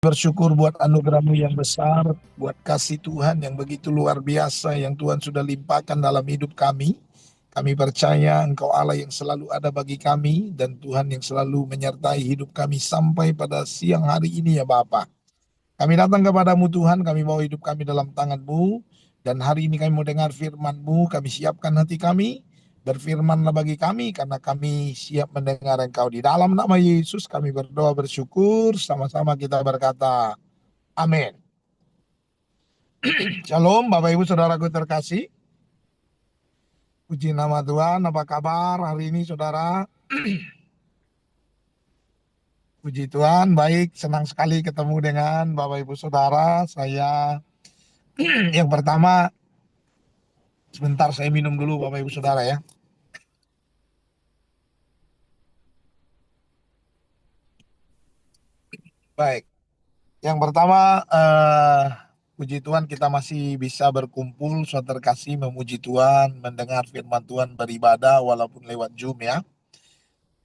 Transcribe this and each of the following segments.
Bersyukur buat anugerah-Mu yang besar, buat kasih Tuhan yang begitu luar biasa yang Tuhan sudah limpahkan dalam hidup kami. Kami percaya Engkau Allah yang selalu ada bagi kami dan Tuhan yang selalu menyertai hidup kami sampai pada siang hari ini ya Bapa. Kami datang kepadamu Tuhan, kami bawa hidup kami dalam tangan-Mu, dan hari ini kami mau dengar firman-Mu, kami siapkan hati kami, berfirmanlah bagi kami, karena kami siap mendengar Engkau. Di dalam nama Yesus kami berdoa bersyukur, sama-sama kita berkata, amin. Shalom Bapak Ibu Saudaraku terkasih, puji nama Tuhan, apa kabar hari ini saudara? Puji Tuhan, baik, senang sekali ketemu dengan Bapak Ibu Saudara. Saya yang pertama, sebentar saya minum dulu Bapak Ibu Saudara ya. Baik, yang pertama, puji Tuhan kita masih bisa berkumpul, saudara terkasih, memuji Tuhan, mendengar firman Tuhan, beribadah walaupun lewat Zoom ya.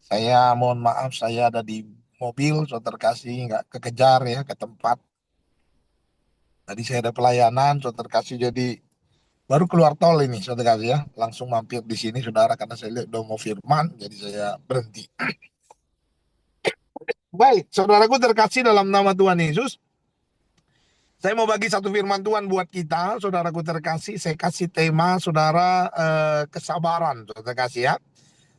Saya mohon maaf, saya ada di mobil, saudara terkasih, nggak kekejar ya ke tempat. Tadi saya ada pelayanan, saudara terkasih, jadi baru keluar tol ini, saudara terkasih ya. Langsung mampir di sini, saudara, karena saya lihat udah mau firman, jadi saya berhenti. Baik, saudaraku terkasih dalam nama Tuhan Yesus. Saya mau bagi satu firman Tuhan buat kita, saudaraku terkasih. Saya kasih tema, saudara, kesabaran, saudara terkasih ya.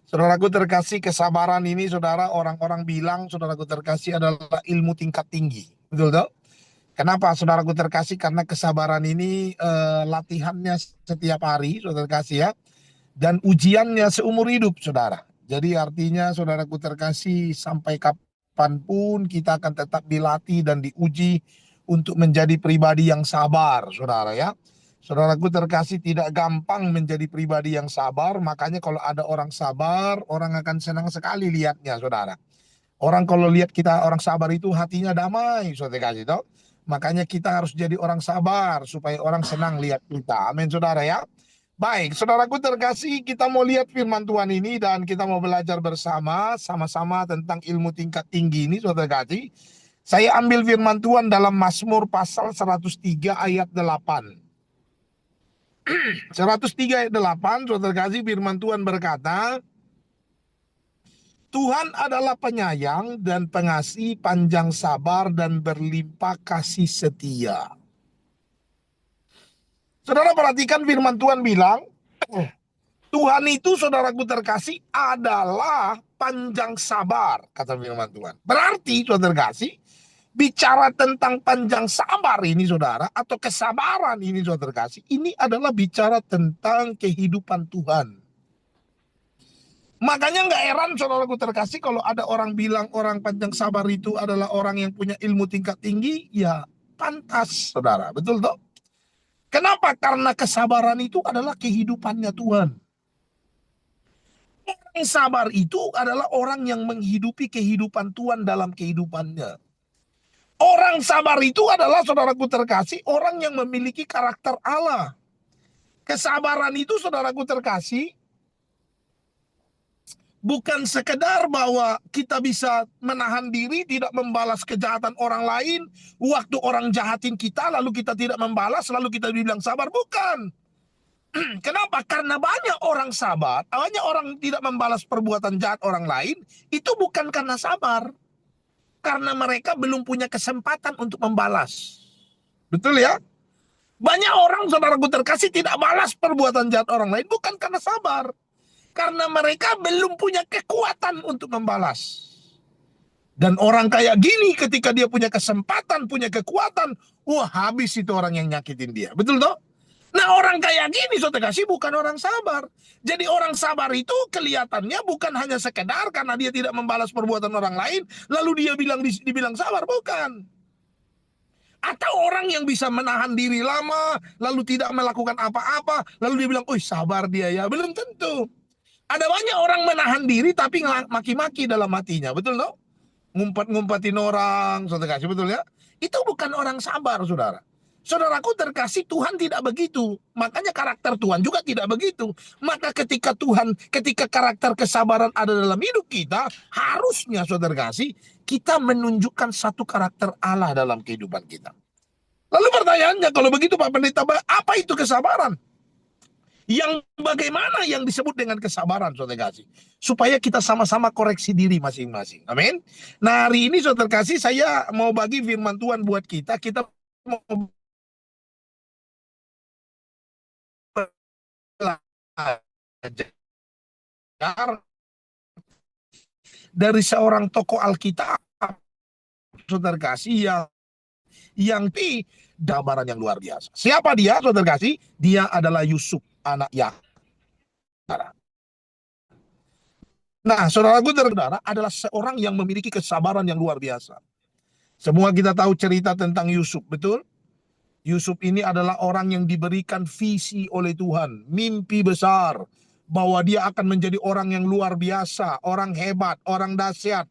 Saudaraku terkasih, kesabaran ini, saudara, orang-orang bilang, saudaraku terkasih, adalah ilmu tingkat tinggi. Betul toh? Kenapa, saudaraku terkasih? Karena kesabaran ini latihannya setiap hari, saudara terkasih ya. Dan ujiannya seumur hidup, saudara. Jadi artinya, saudaraku terkasih, sampai kapanpun kita akan tetap dilatih dan diuji untuk menjadi pribadi yang sabar, saudara ya. Saudaraku terkasih, tidak gampang menjadi pribadi yang sabar, makanya kalau ada orang sabar, orang akan senang sekali lihatnya, saudara. Orang kalau lihat kita orang sabar itu hatinya damai, saudara kasih tahu. Makanya kita harus jadi orang sabar supaya orang senang lihat kita. Amin, saudara ya. Baik, saudaraku terkasih, kita mau lihat firman Tuhan ini dan kita mau belajar bersama, sama-sama tentang ilmu tingkat tinggi ini, saudara kasih. Saya ambil firman Tuhan dalam Mazmur pasal 103 ayat 8. 103 ayat 8, saudara kasih, firman Tuhan berkata, Tuhan adalah penyayang dan pengasih, panjang sabar dan berlimpah kasih setia. Saudara perhatikan firman Tuhan bilang, Tuhan itu, saudaraku terkasih, adalah panjang sabar, kata firman Tuhan. Berarti, saudara terkasih, bicara tentang panjang sabar ini, saudara, atau kesabaran ini, saudara terkasih, ini adalah bicara tentang kehidupan Tuhan. Makanya nggak heran, saudaraku terkasih, kalau ada orang bilang orang panjang sabar itu adalah orang yang punya ilmu tingkat tinggi, ya pantas, saudara. Betul toh? Kenapa? Karena kesabaran itu adalah kehidupannya Tuhan. Orang yang sabar itu adalah orang yang menghidupi kehidupan Tuhan dalam kehidupannya. Orang sabar itu adalah, saudaraku terkasih, orang yang memiliki karakter Allah. Kesabaran itu, saudaraku terkasih, bukan sekedar bahwa kita bisa menahan diri, tidak membalas kejahatan orang lain. Waktu orang jahatin kita, lalu kita tidak membalas, lalu kita bilang sabar. Bukan. Kenapa? Karena banyak orang sabar, banyak orang tidak membalas perbuatan jahat orang lain, itu bukan karena sabar. Karena mereka belum punya kesempatan untuk membalas. Betul ya? Banyak orang, saudaraku terkasih, tidak balas perbuatan jahat orang lain, bukan karena sabar. Karena mereka belum punya kekuatan untuk membalas. Dan orang kayak gini ketika dia punya kesempatan, punya kekuatan, wah habis itu orang yang nyakitin dia. Betul toh? Nah orang kayak gini, saudara kasih, bukan orang sabar. Jadi orang sabar itu kelihatannya bukan hanya sekedar karena dia tidak membalas perbuatan orang lain, lalu dia dibilang sabar, bukan. Atau orang yang bisa menahan diri lama, lalu tidak melakukan apa-apa, lalu dia bilang, oh sabar dia ya. Belum tentu. Ada banyak orang menahan diri tapi maki-maki dalam hatinya, betul toh? Ngumpet-ngumpetin orang, saudara kasih, betul ya? Itu bukan orang sabar, saudara. Saudaraku terkasih, Tuhan tidak begitu. Makanya karakter Tuhan juga tidak begitu. Maka ketika karakter kesabaran ada dalam hidup kita, harusnya saudara kasih, kita menunjukkan satu karakter Allah dalam kehidupan kita. Lalu pertanyaannya, kalau begitu Pak Pendeta, apa itu kesabaran? Yang bagaimana yang disebut dengan kesabaran, saudara kasih? Supaya kita sama-sama koreksi diri masing-masing. Amin. Nah, hari ini saudara kasih, saya mau bagi firman Tuhan buat kita. Kita mau belajar dari seorang tokoh Alkitab, saudara kasih, yang gambaran yang luar biasa. Siapa dia, saudara kasih? Dia adalah Yusuf, anak Yakub. Nah, saudaraku saudara adalah seorang yang memiliki kesabaran yang luar biasa. Semua kita tahu cerita tentang Yusuf, betul? Yusuf ini adalah orang yang diberikan visi oleh Tuhan, mimpi besar, bahwa dia akan menjadi orang yang luar biasa, orang hebat, orang dahsyat.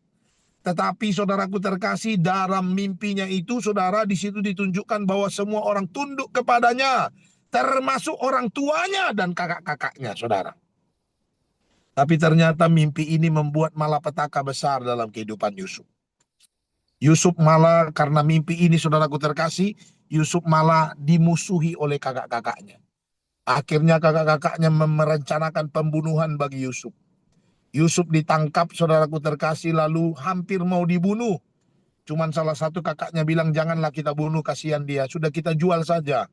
Tetapi saudaraku terkasih, dalam mimpinya itu, saudara, di situ ditunjukkan bahwa semua orang tunduk kepadanya, termasuk orang tuanya dan kakak-kakaknya, saudara. Tapi ternyata mimpi ini membuat malapetaka besar dalam kehidupan Yusuf. Yusuf malah karena mimpi ini, saudaraku terkasih, Yusuf malah dimusuhi oleh kakak-kakaknya. Akhirnya kakak-kakaknya merencanakan pembunuhan bagi Yusuf. Yusuf ditangkap, saudaraku terkasih, lalu hampir mau dibunuh. Cuman salah satu kakaknya bilang, janganlah kita bunuh, kasihan dia. Sudah kita jual saja.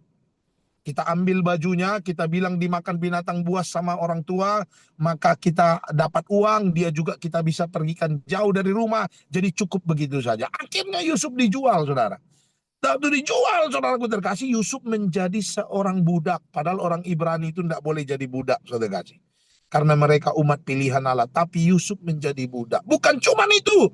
Kita ambil bajunya, kita bilang dimakan binatang buas sama orang tua, maka kita dapat uang, dia juga kita bisa pergikan jauh dari rumah, jadi cukup begitu saja. Akhirnya Yusuf dijual, saudara. Waktu dijual, saudaraku terkasih, Yusuf menjadi seorang budak. Padahal orang Ibrani itu tidak boleh jadi budak, saudara kasih. Karena mereka umat pilihan Allah. Tapi Yusuf menjadi budak. Bukan cuma itu.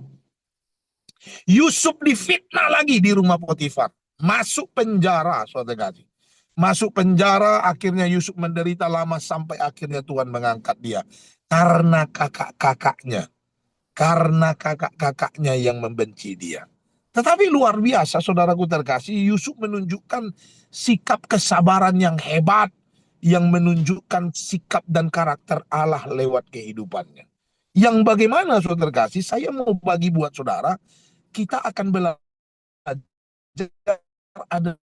Yusuf difitnah lagi di rumah Potifar. Masuk penjara, saudara kasih. Masuk penjara, akhirnya Yusuf menderita lama sampai akhirnya Tuhan mengangkat dia. Karena kakak-kakaknya. Karena kakak-kakaknya yang membenci dia. Tetapi luar biasa, saudaraku terkasih, Yusuf menunjukkan sikap kesabaran yang hebat, yang menunjukkan sikap dan karakter Allah lewat kehidupannya. Yang bagaimana, saudara terkasih, saya mau bagi buat saudara, kita akan belajar ada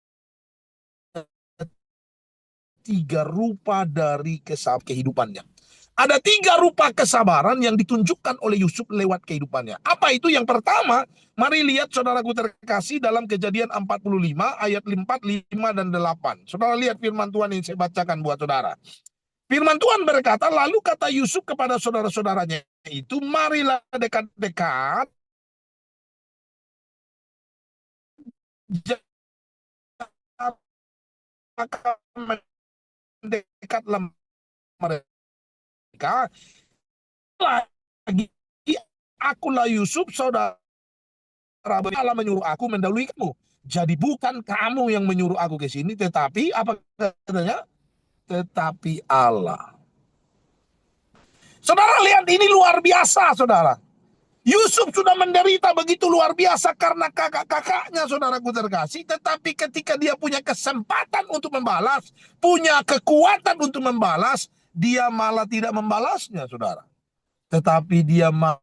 3 rupa dari kehidupannya. Ada 3 rupa kesabaran yang ditunjukkan oleh Yusuf lewat kehidupannya. Apa itu? Yang pertama, mari lihat saudaraku terkasih dalam Kejadian 45 ayat 4, 5, dan 8. Saudara lihat firman Tuhan yang saya bacakan buat saudara. Firman Tuhan berkata, lalu kata Yusuf kepada saudara-saudaranya itu, marilah dekat-dekat, mendekatlah mereka, lagi akulah Yusuf, saudara Allah menyuruh aku mendahului kamu. Jadi bukan kamu yang menyuruh aku ke sini, tetapi apa katanya? Tetapi Allah. Saudara lihat, ini luar biasa, saudara. Yusuf sudah menderita begitu luar biasa karena kakak-kakaknya, saudaraku terkasih. Tetapi ketika dia punya kesempatan untuk membalas, punya kekuatan untuk membalas, dia malah tidak membalasnya, saudara. Tetapi dia malah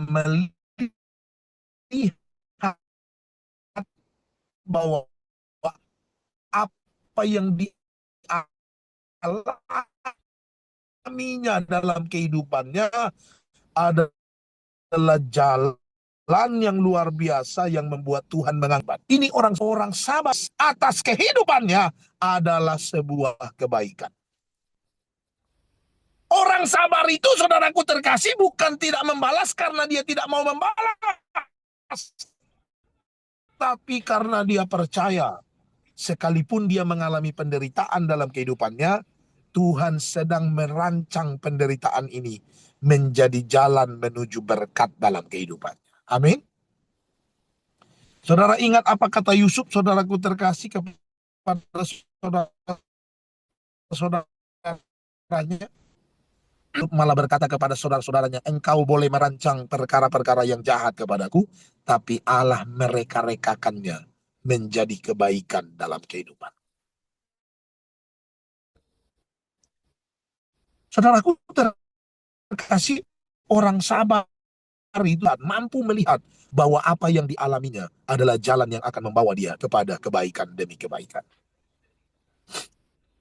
melihat bahwa apa yang dialaminya dalam kehidupannya adalah jalan yang luar biasa yang membuat Tuhan mengangkat. Ini orang-orang sabar atas kehidupannya adalah sebuah kebaikan. Orang sabar itu, saudaraku terkasih, bukan tidak membalas karena dia tidak mau membalas, tapi karena dia percaya sekalipun dia mengalami penderitaan dalam kehidupannya, Tuhan sedang merancang penderitaan ini menjadi jalan menuju berkat dalam kehidupannya. Amin. Saudara ingat apa kata Yusuf, saudaraku terkasih, kepada saudara-saudaranya? Malah berkata kepada saudara-saudaranya, engkau boleh merancang perkara-perkara yang jahat kepadaku, tapi Allah mereka-rekakannya menjadi kebaikan dalam kehidupan. Saudaraku terkasih, orang sabar itu mampu melihat bahwa apa yang dialaminya adalah jalan yang akan membawa dia kepada kebaikan demi kebaikan.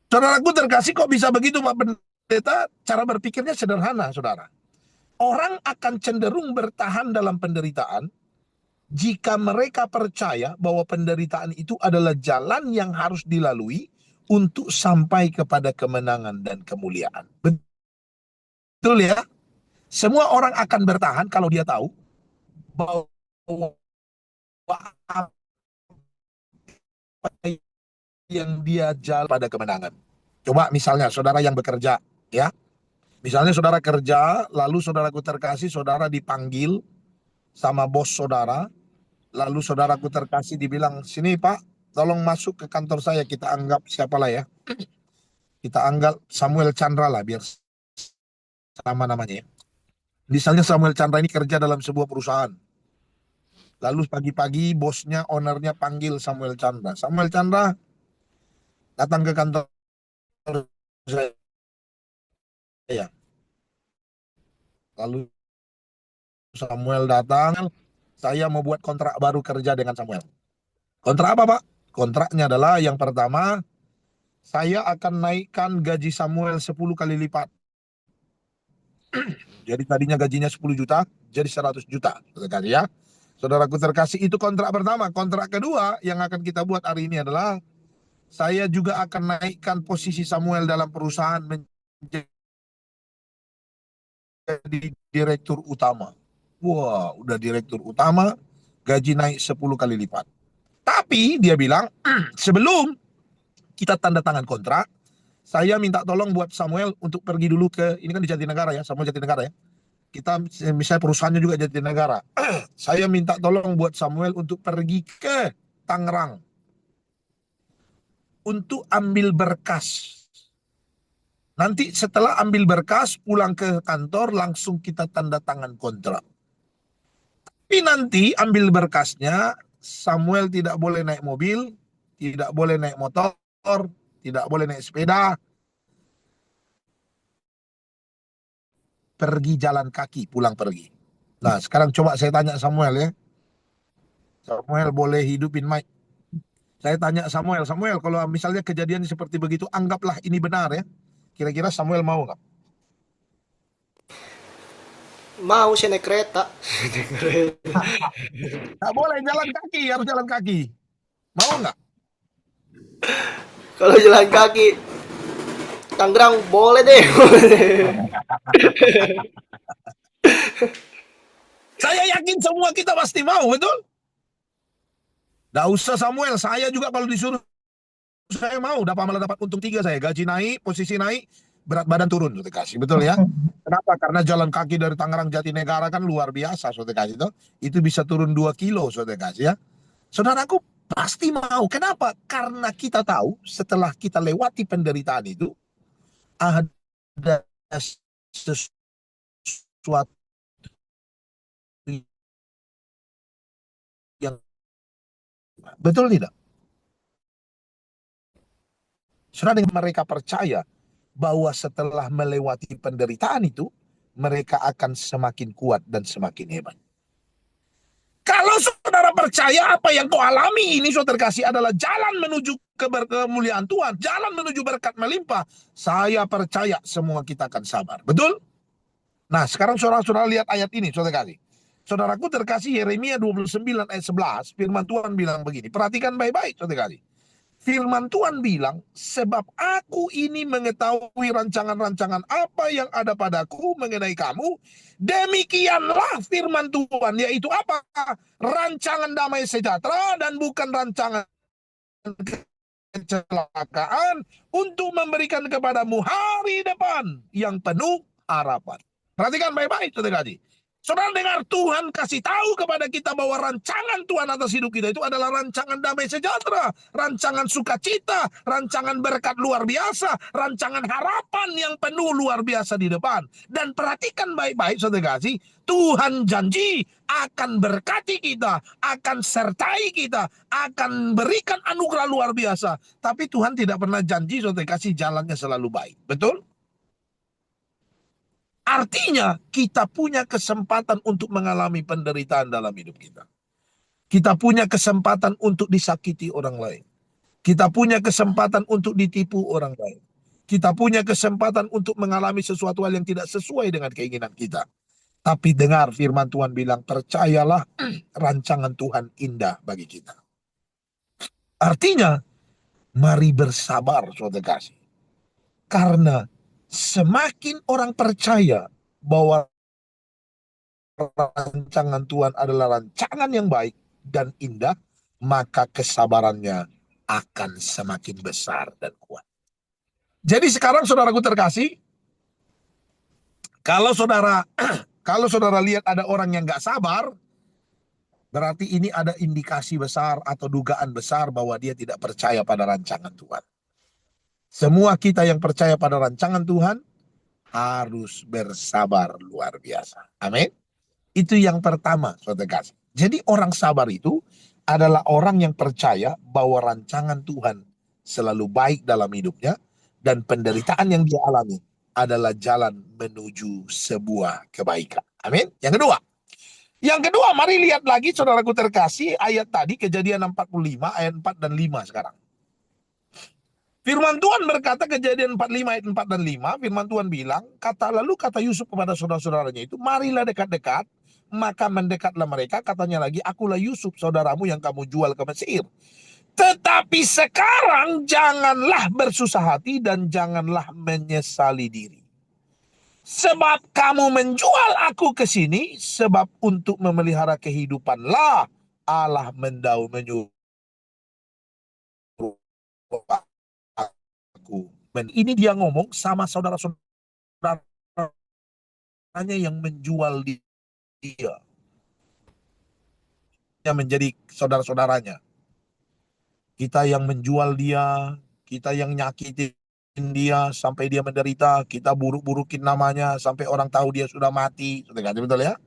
Saudaraku terkasih, kok bisa begitu Pak Pendeta? Cara berpikirnya sederhana, saudara. Orang akan cenderung bertahan dalam penderitaan jika mereka percaya bahwa penderitaan itu adalah jalan yang harus dilalui untuk sampai kepada kemenangan dan kemuliaan. Betul ya? Semua orang akan bertahan kalau dia tahu bahwa apa yang dia jalan pada kemenangan. Coba misalnya saudara yang bekerja, ya. Misalnya saudara kerja, lalu saudaraku terkasih, saudara dipanggil sama bos saudara, lalu saudaraku terkasih dibilang, sini Pak, tolong masuk ke kantor saya, kita anggap siapalah ya. Kita anggap Samuel Chandra lah, biar sama namanya ya. Misalnya Samuel Chandra ini kerja dalam sebuah perusahaan. Lalu pagi-pagi bosnya, ownernya panggil Samuel Chandra. Samuel Chandra datang ke kantor saya. Lalu Samuel datang, saya mau buat kontrak baru kerja dengan Samuel. Kontrak apa Pak? Kontraknya adalah yang pertama, saya akan naikkan gaji Samuel 10 kali lipat. Jadi tadinya gajinya 10 juta, jadi 100 juta. Ya. Saudaraku terkasih, itu kontrak pertama. Kontrak kedua yang akan kita buat hari ini adalah, saya juga akan naikkan posisi Samuel dalam perusahaan menjadi direktur utama. Wah, udah direktur utama, gaji naik 10 kali lipat. Tapi dia bilang, sebelum kita tanda tangan kontrak, saya minta tolong buat Samuel untuk pergi dulu ke, ini kan di Jatinegara ya, Samuel Jatinegara ya. Kita misalnya perusahaannya juga Jatinegara. Saya minta tolong buat Samuel untuk pergi ke Tangerang untuk ambil berkas. Nanti setelah ambil berkas, pulang ke kantor, langsung kita tanda tangan kontrak. Tapi nanti ambil berkasnya, Samuel tidak boleh naik mobil, tidak boleh naik motor, tidak boleh naik sepeda, pergi jalan kaki, pulang pergi. Nah, sekarang coba saya tanya Samuel ya. Samuel boleh hidupin mic. Saya tanya Samuel, Samuel, kalau misalnya kejadian seperti begitu, anggaplah ini benar ya. Kira-kira Samuel mau nggak? Mau sih naik kereta. Nggak boleh jalan kaki, harus jalan kaki. Mau nggak? Kalau jalan kaki Tangerang boleh deh. Saya yakin semua kita pasti mau, betul? Nggak usah Samuel, saya juga kalau disuruh, saya mau. Dapat malah dapat untung 3 saya. Gaji naik, posisi naik, berat badan turun, Sote kasih. Betul ya? Kenapa? Karena jalan kaki dari Tangerang Jatinegara kan luar biasa, Sote kasih. Itu bisa turun 2 kilo, Sote kasih ya. Saudaraku pasti mau. Kenapa? Karena kita tahu setelah kita lewati penderitaan itu, ada sesuatu yang betul tidak? Saudara, dengan mereka percaya bahwa setelah melewati penderitaan itu, mereka akan semakin kuat dan semakin hebat. Kalau saudara percaya apa yang kau alami ini, saudara kasih, adalah jalan menuju kemuliaan Tuhan, jalan menuju berkat melimpah, saya percaya semua kita akan sabar. Betul? Nah, sekarang saudara-saudara lihat ayat ini, saudara kasih. Saudaraku terkasih, Yeremia 29 ayat 11, firman Tuhan bilang begini. Perhatikan baik-baik, saudara kasih. Firman Tuhan bilang, sebab aku ini mengetahui rancangan-rancangan apa yang ada padaku mengenai kamu. Demikianlah firman Tuhan, yaitu apa? Rancangan damai sejahtera dan bukan rancangan kecelakaan, untuk memberikan kepadamu hari depan yang penuh harapan. Perhatikan baik-baik, saudara. Saudara dengar, Tuhan kasih tahu kepada kita bahwa rancangan Tuhan atas hidup kita itu adalah rancangan damai sejahtera, rancangan sukacita, rancangan berkat luar biasa, rancangan harapan yang penuh luar biasa di depan. Dan perhatikan baik-baik, saudara kasih, Tuhan janji akan berkati kita, akan sertai kita, akan berikan anugerah luar biasa. Tapi Tuhan tidak pernah janji, saudara kasih, jalannya selalu baik. Betul? Artinya kita punya kesempatan untuk mengalami penderitaan dalam hidup kita. Kita punya kesempatan untuk disakiti orang lain. Kita punya kesempatan untuk ditipu orang lain. Kita punya kesempatan untuk mengalami sesuatu hal yang tidak sesuai dengan keinginan kita. Tapi dengar firman Tuhan bilang, percayalah rancangan Tuhan indah bagi kita. Artinya, mari bersabar, saudara kasih. Karena semakin orang percaya bahwa rancangan Tuhan adalah rancangan yang baik dan indah, maka kesabarannya akan semakin besar dan kuat. Jadi sekarang saudaraku terkasih, kalau saudara lihat ada orang yang gak sabar, berarti ini ada indikasi besar atau dugaan besar bahwa dia tidak percaya pada rancangan Tuhan. Semua kita yang percaya pada rancangan Tuhan harus bersabar luar biasa. Amin. Itu yang pertama, saudara kasih. Jadi orang sabar itu adalah orang yang percaya bahwa rancangan Tuhan selalu baik dalam hidupnya dan penderitaan yang dia alami adalah jalan menuju sebuah kebaikan. Amin. Yang kedua, mari lihat lagi saudaraku terkasih ayat tadi, Kejadian 45 ayat 4 dan 5 sekarang. Firman Tuhan berkata, Kejadian 45 ayat 4 dan 5, firman Tuhan bilang, lalu kata Yusuf kepada saudara-saudaranya itu, marilah dekat-dekat, maka mendekatlah mereka, katanya lagi, akulah Yusuf saudaramu yang kamu jual ke Mesir. Tetapi sekarang janganlah bersusah hati dan janganlah menyesali diri. Sebab kamu menjual aku ke sini, sebab untuk memelihara kehidupanlah Allah menyuruh aku. Ini dia ngomong sama saudara-saudaranya yang menjual dia, yang menjadi saudara-saudaranya. Kita yang menjual dia, kita yang nyakitin dia sampai dia menderita, kita buruk-burukin namanya sampai orang tahu dia sudah mati. Betul ya?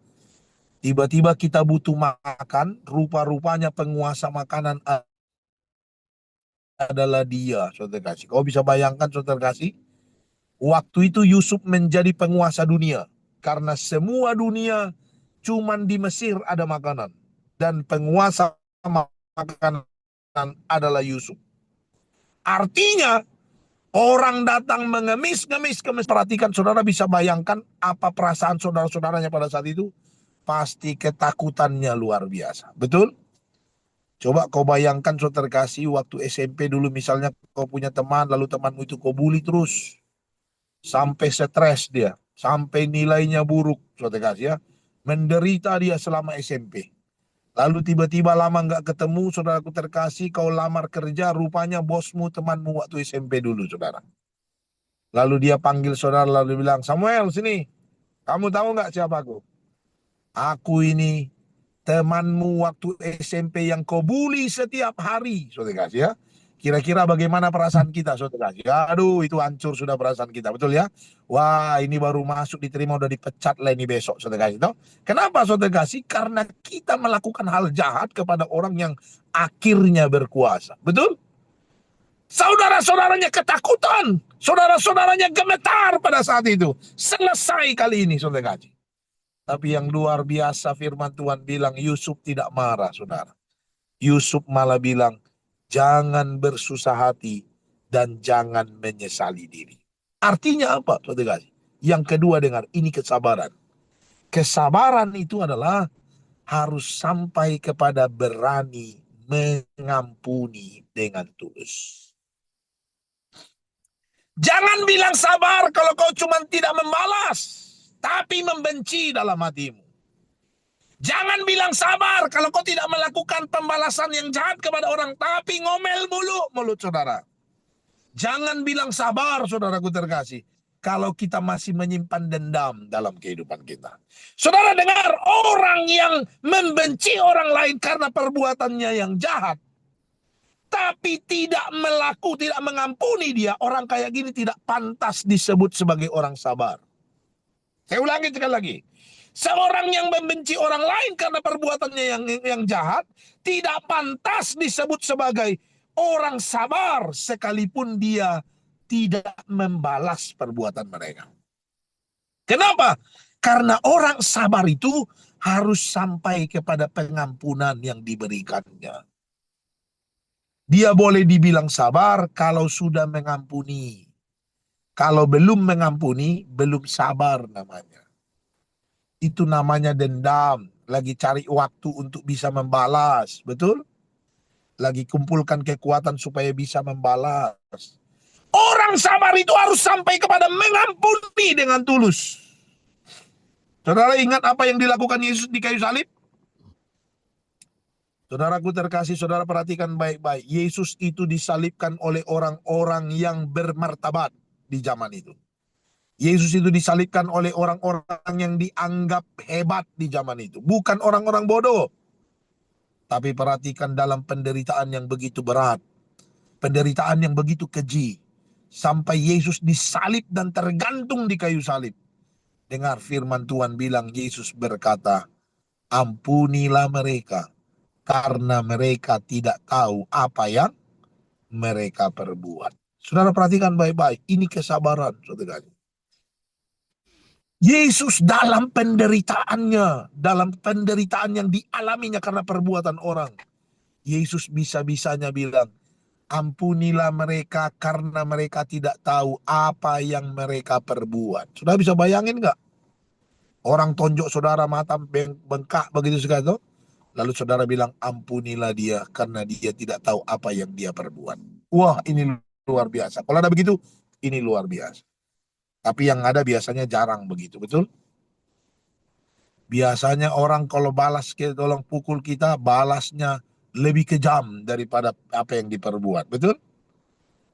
Tiba-tiba kita butuh makan, rupa-rupanya penguasa makanan adalah dia, saudara kasih. Kau bisa bayangkan, saudara kasih, waktu itu Yusuf menjadi penguasa dunia karena semua dunia cuman di Mesir ada makanan dan penguasa makanan adalah Yusuf. Artinya orang datang mengemis. Perhatikan, saudara bisa bayangkan apa perasaan saudara-saudaranya pada saat itu. Pasti ketakutannya luar biasa. Betul? Coba kau bayangkan, saudara kasih, waktu SMP dulu misalnya kau punya teman, lalu temanmu itu kau bully terus. Sampai stres dia. Sampai nilainya buruk, saudara kasih ya. Menderita dia selama SMP. Lalu tiba-tiba lama nggak ketemu, saudaraku terkasih, kau lamar kerja, rupanya bosmu temanmu waktu SMP dulu, saudara. Lalu dia panggil saudara, lalu bilang, Samuel, sini. Kamu tahu nggak siapa aku? Aku ini temanmu waktu SMP yang kau bully setiap hari, saudara kasih ya. Kira-kira bagaimana perasaan kita, saudara kasih? Aduh, itu hancur sudah perasaan kita, betul ya? Wah, ini baru masuk diterima, udah dipecat lah ini besok, saudara kasih. Toh? Kenapa, saudara kasih? Karena kita melakukan hal jahat kepada orang yang akhirnya berkuasa, betul? Saudara-saudaranya ketakutan, saudara-saudaranya gemetar pada saat itu. Selesai kali ini, saudara kasih. Tapi yang luar biasa, firman Tuhan bilang Yusuf tidak marah, saudara. Yusuf malah bilang, jangan bersusah hati dan jangan menyesali diri. Artinya apa, saudara? Yang kedua, dengar, ini kesabaran. Kesabaran itu adalah harus sampai kepada berani mengampuni dengan tulus. Jangan bilang sabar kalau kau cuma tidak membalas, tapi membenci dalam hatimu. Jangan bilang sabar kalau kau tidak melakukan pembalasan yang jahat kepada orang, tapi ngomel mulu mulut saudara. Jangan bilang sabar, saudaraku terkasih, kalau kita masih menyimpan dendam dalam kehidupan kita. Saudara dengar, orang yang membenci orang lain karena perbuatannya yang jahat, tapi tidak mengampuni dia, orang kayak gini tidak pantas disebut sebagai orang sabar. Saya ulangi sekali lagi. Seorang yang membenci orang lain karena perbuatannya yang jahat tidak pantas disebut sebagai orang sabar sekalipun dia tidak membalas perbuatan mereka. Kenapa? Karena orang sabar itu harus sampai kepada pengampunan yang diberikannya. Dia boleh dibilang sabar kalau sudah mengampuni. Kalau belum mengampuni, belum sabar namanya. Itu namanya dendam. Lagi cari waktu untuk bisa membalas. Betul? Lagi kumpulkan kekuatan supaya bisa membalas. Orang sabar itu harus sampai kepada mengampuni dengan tulus. Saudara ingat apa yang dilakukan Yesus di kayu salib? Saudaraku terkasih, saudara perhatikan baik-baik. Yesus itu disalibkan oleh orang-orang yang bermartabat di zaman itu. Yesus itu disalibkan oleh orang-orang yang dianggap hebat di zaman itu. Bukan orang-orang bodoh. Tapi perhatikan dalam penderitaan yang begitu berat. Penderitaan yang begitu keji. Sampai Yesus disalib dan tergantung di kayu salib. Dengar firman Tuhan bilang, Yesus berkata, ampunilah mereka karena mereka tidak tahu apa yang mereka perbuat. Saudara perhatikan baik-baik, ini kesabaran, saudara. Yesus dalam penderitaan yang dialaminya karena perbuatan orang, Yesus bisa-bisanya bilang, ampunilah mereka karena mereka tidak tahu apa yang mereka perbuat. Saudara bisa bayangin nggak? Orang tonjok saudara, mata bengkak begitu segala. Lalu saudara bilang, ampunilah dia karena dia tidak tahu apa yang dia perbuat. Wah, ini luar biasa. Kalau ada begitu, ini luar biasa. Tapi yang ada biasanya jarang begitu, betul? Biasanya orang kalau balas, tolong pukul kita, balasnya lebih kejam daripada apa yang diperbuat, betul?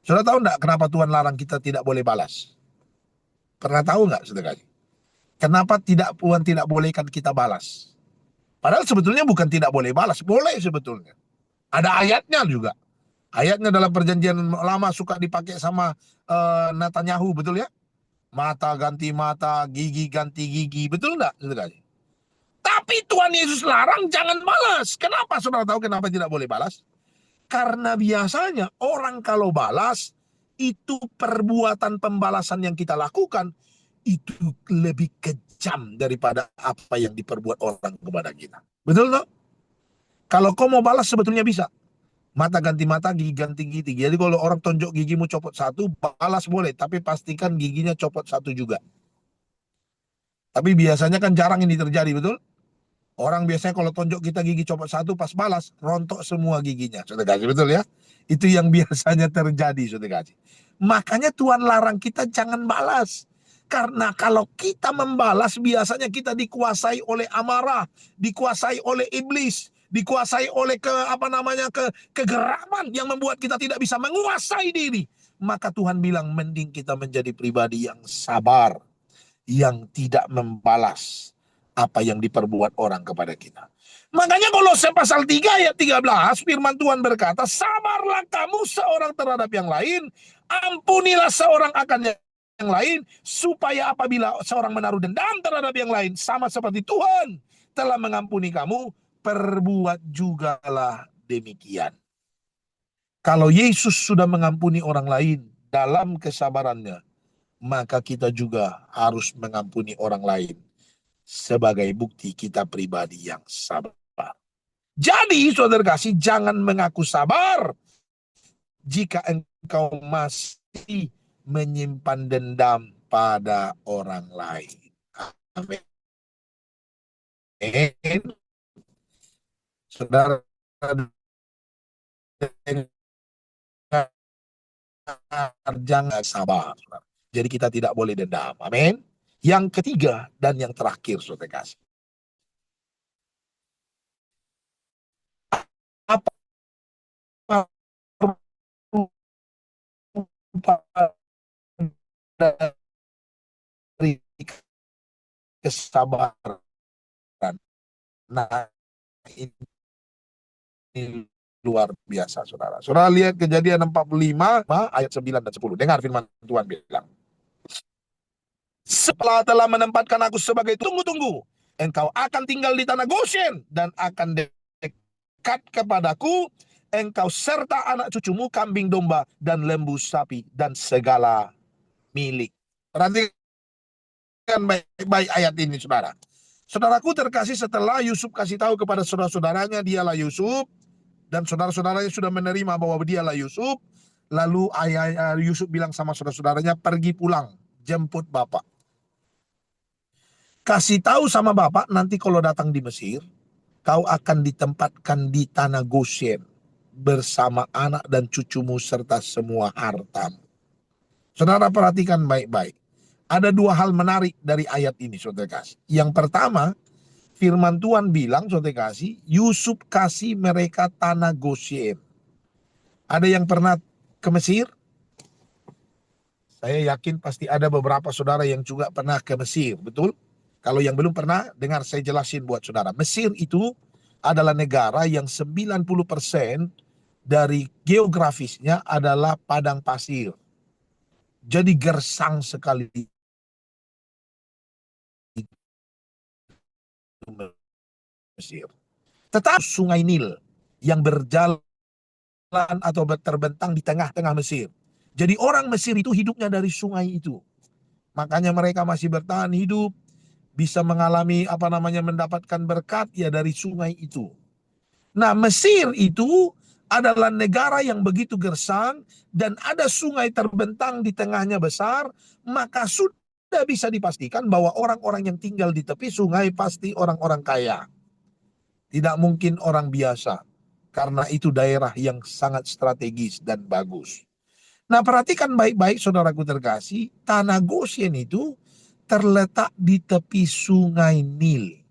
Saudara tahu enggak kenapa Tuhan larang kita tidak boleh balas? Pernah tahu enggak, saudara? Kenapa Tuhan tidak bolehkan kita balas? Padahal sebetulnya bukan tidak boleh balas, boleh sebetulnya. Ada ayatnya juga. Ayatnya dalam perjanjian lama suka dipakai sama Netanyahu, betul ya? Mata ganti mata, gigi ganti gigi, betul enggak? Tapi Tuhan Yesus larang jangan balas. Kenapa? Saudara tahu kenapa tidak boleh balas? Karena biasanya orang kalau balas, itu perbuatan pembalasan yang kita lakukan, itu lebih kejam daripada apa yang diperbuat orang kepada kita. Betul tak? Kalau kau mau balas sebetulnya bisa. Mata ganti mata, gigi ganti gigi. Jadi kalau orang tonjok gigimu copot satu, balas boleh. Tapi pastikan giginya copot satu juga. Tapi biasanya kan jarang ini terjadi, betul? Orang biasanya kalau tonjok kita gigi copot satu, pas balas rontok semua giginya. Sudah kasih, betul ya? Itu yang biasanya terjadi, sudah kasih. Makanya Tuhan larang kita jangan balas. Karena kalau kita membalas, biasanya kita dikuasai oleh amarah, dikuasai oleh iblis, dikuasai oleh kegeraman yang membuat kita tidak bisa menguasai diri. Maka Tuhan bilang, mending kita menjadi pribadi yang sabar, yang tidak membalas apa yang diperbuat orang kepada kita. Makanya Kolose pasal 3 ayat 13 firman Tuhan berkata, sabarlah kamu seorang terhadap yang lain, ampunilah seorang akan yang lain, supaya apabila seorang menaruh dendam terhadap yang lain, sama seperti Tuhan telah mengampuni kamu, perbuat jugalah demikian. Kalau Yesus sudah mengampuni orang lain dalam kesabarannya, maka kita juga harus mengampuni orang lain sebagai bukti kita pribadi yang sabar. Jadi saudara kasih, jangan mengaku sabar jika engkau masih menyimpan dendam pada orang lain. Amin. Saudara jangan sabar. Jadi kita tidak boleh dendam. Amin. Yang ketiga dan yang terakhir, saudara kasih. Apa kesabaran. Nah, ini luar biasa, saudara. Saudara lihat Kejadian 45 ayat 9 dan 10. Dengar firman Tuhan bilang. Setelah telah menempatkan aku sebagai tunggu-tunggu, engkau akan tinggal di tanah Goshen dan akan dekat kepadaku, engkau serta anak cucumu, kambing domba dan lembu sapi dan segala milik. Perhatikan baik-baik ayat ini, saudara. Saudaraku terkasih, setelah Yusuf kasih tahu kepada saudara-saudaranya dialah Yusuf, dan saudara-saudaranya sudah menerima bahwa dialah Yusuf, lalu ayah Yusuf bilang sama saudara-saudaranya, pergi pulang, jemput bapak. Kasih tahu sama bapak, nanti kalau datang di Mesir, kau akan ditempatkan di tanah Goshen bersama anak dan cucumu serta semua hartamu. Saudara perhatikan baik-baik. Ada dua hal menarik dari ayat ini, saudara kasih. Yang pertama, firman Tuhan bilang, saudara kasih, Yusuf kasih mereka tanah Goshen. Ada yang pernah ke Mesir? Saya yakin pasti ada beberapa saudara yang juga pernah ke Mesir, betul? Kalau yang belum pernah, dengar saya jelasin buat saudara. Mesir itu adalah negara yang 90% dari geografisnya adalah padang pasir. Jadi gersang sekali Mesir. Tetapi Sungai Nil yang berjalan atau terbentang di tengah-tengah Mesir. Jadi orang Mesir itu hidupnya dari sungai itu. Makanya mereka masih bertahan hidup, bisa mengalami mendapatkan berkat ya dari sungai itu. Nah, Mesir itu adalah negara yang begitu gersang dan ada sungai terbentang di tengahnya besar, maka sudah bisa dipastikan bahwa orang-orang yang tinggal di tepi sungai pasti orang-orang kaya. Tidak mungkin orang biasa, karena itu daerah yang sangat strategis dan bagus. Nah, perhatikan baik-baik saudaraku terkasih, tanah Goshen itu terletak di tepi sungai Nil.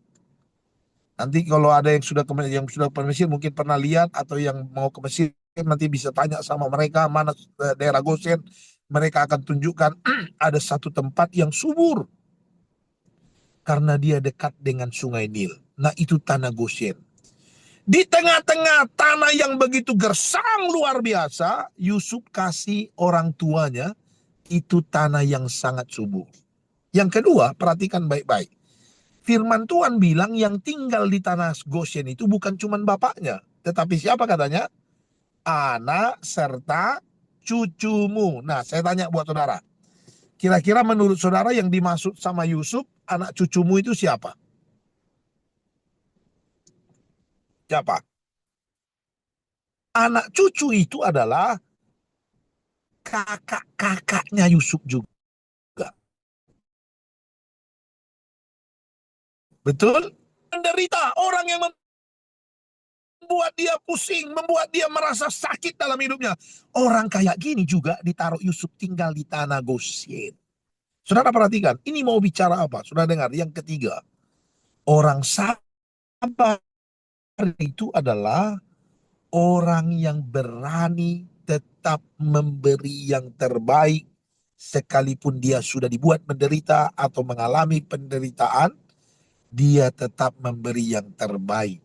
Nanti kalau ada yang sudah ke Mesir mungkin pernah lihat, atau yang mau ke Mesir nanti bisa tanya sama mereka mana daerah Goshen. Mereka akan tunjukkan ada satu tempat yang subur karena dia dekat dengan sungai Nil. Nah, itu tanah Goshen. Di tengah-tengah tanah yang begitu gersang luar biasa, Yusuf kasih orang tuanya itu tanah yang sangat subur. Yang kedua, perhatikan baik-baik. Firman Tuhan bilang yang tinggal di tanah Goshen itu bukan cuma bapaknya, tetapi siapa katanya? Anak serta cucumu. Nah, saya tanya buat saudara. Kira-kira menurut saudara yang dimaksud sama Yusuf, anak cucumu itu siapa? Siapa? Anak cucu itu adalah kakak-kakaknya Yusuf juga. Betul? Menderita, orang yang membuat dia pusing, membuat dia merasa sakit dalam hidupnya. Orang kayak gini juga ditaruh Yusuf tinggal di tanah Goshen. Saudara perhatikan, ini mau bicara apa? Saudara dengar, yang ketiga. Orang sabar itu adalah orang yang berani tetap memberi yang terbaik, sekalipun dia sudah dibuat menderita atau mengalami penderitaan, dia tetap memberi yang terbaik.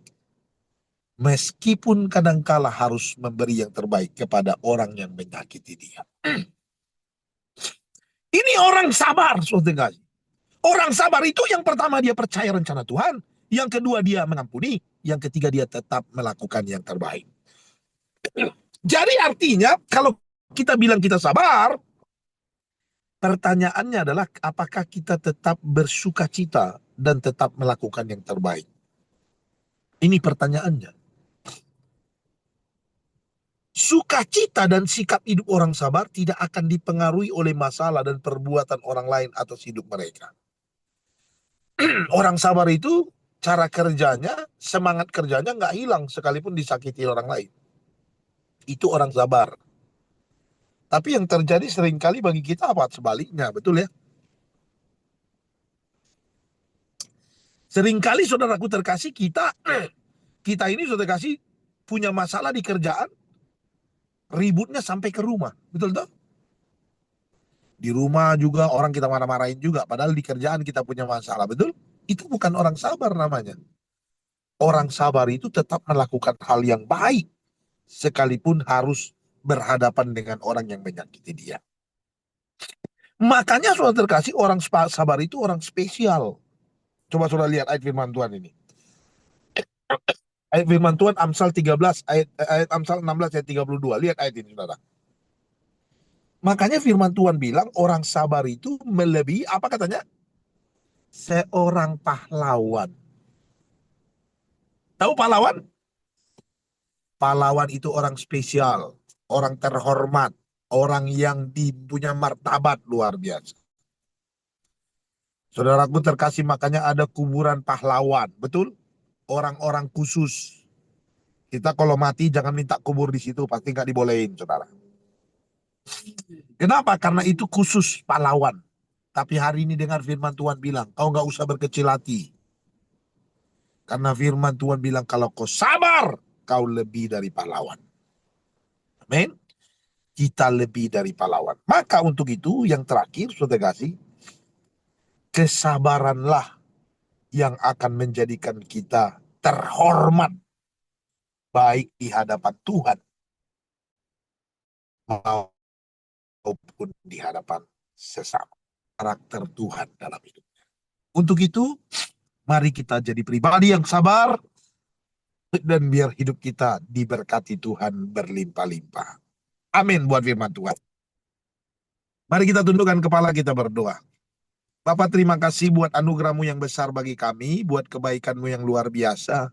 Meskipun kadangkala harus memberi yang terbaik kepada orang yang menyakiti dia. Ini orang sabar, saudara. Orang sabar itu yang pertama dia percaya rencana Tuhan, yang kedua dia mengampuni, yang ketiga dia tetap melakukan yang terbaik. Jadi artinya kalau kita bilang kita sabar, pertanyaannya adalah apakah kita tetap bersukacita dan tetap melakukan yang terbaik? Ini pertanyaannya. Sukacita dan sikap hidup orang sabar tidak akan dipengaruhi oleh masalah dan perbuatan orang lain atas hidup mereka. Orang sabar itu cara kerjanya, semangat kerjanya nggak hilang sekalipun disakiti orang lain. Itu orang sabar. Tapi yang terjadi seringkali bagi kita apa? Sebaliknya, betul ya? Seringkali saudaraku terkasih, kita ini saudara kasih punya masalah di kerjaan, ributnya sampai ke rumah, betul toh? Di rumah juga orang kita marah-marahin juga, padahal di kerjaan kita punya masalah, betul? Itu bukan orang sabar namanya. Orang sabar itu tetap melakukan hal yang baik, sekalipun harus berhadapan dengan orang yang menyakiti dia. Makanya saudara terkasih, orang sabar itu orang spesial. Coba saudara lihat ayat firman Tuhan ini. Ayat firman Tuhan Amsal 13, ayat Amsal 16 ayat 32. Lihat ayat ini saudara. Makanya firman Tuhan bilang orang sabar itu melebihi, apa katanya? Seorang pahlawan. Tahu pahlawan? Pahlawan itu orang spesial, orang terhormat, orang yang punya martabat luar biasa. Saudaraku terkasih, makanya ada kuburan pahlawan, betul? Orang-orang khusus. Kita kalau mati jangan minta kubur di situ, pasti nggak dibolehin, saudara. Kenapa? Karena itu khusus pahlawan. Tapi hari ini dengar firman Tuhan bilang, kau nggak usah berkecil hati. Karena firman Tuhan bilang, kalau kau sabar, kau lebih dari pahlawan. Amin. Kita lebih dari pahlawan. Maka untuk itu yang terakhir, saudara kasih, kesabaranlah yang akan menjadikan kita terhormat baik di hadapan Tuhan maupun di hadapan sesama. Karakter Tuhan dalam hidupnya. Untuk itu, mari kita jadi pribadi yang sabar dan biar hidup kita diberkati Tuhan berlimpah-limpah. Amin buat firman Tuhan. Mari kita tundukkan kepala, kita berdoa. Bapa, terima kasih buat anugerah-Mu yang besar bagi kami, buat kebaikan-Mu yang luar biasa.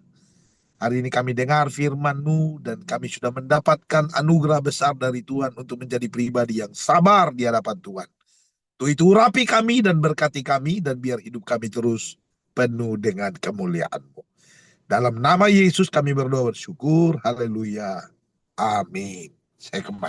Hari ini kami dengar firman-Mu dan kami sudah mendapatkan anugerah besar dari Tuhan untuk menjadi pribadi yang sabar di hadapan Tuhan. Untuk itu urapi kami dan berkati kami dan biar hidup kami terus penuh dengan kemuliaan-Mu. Dalam nama Yesus kami berdoa bersyukur. Haleluya. Amin. Saya kembali.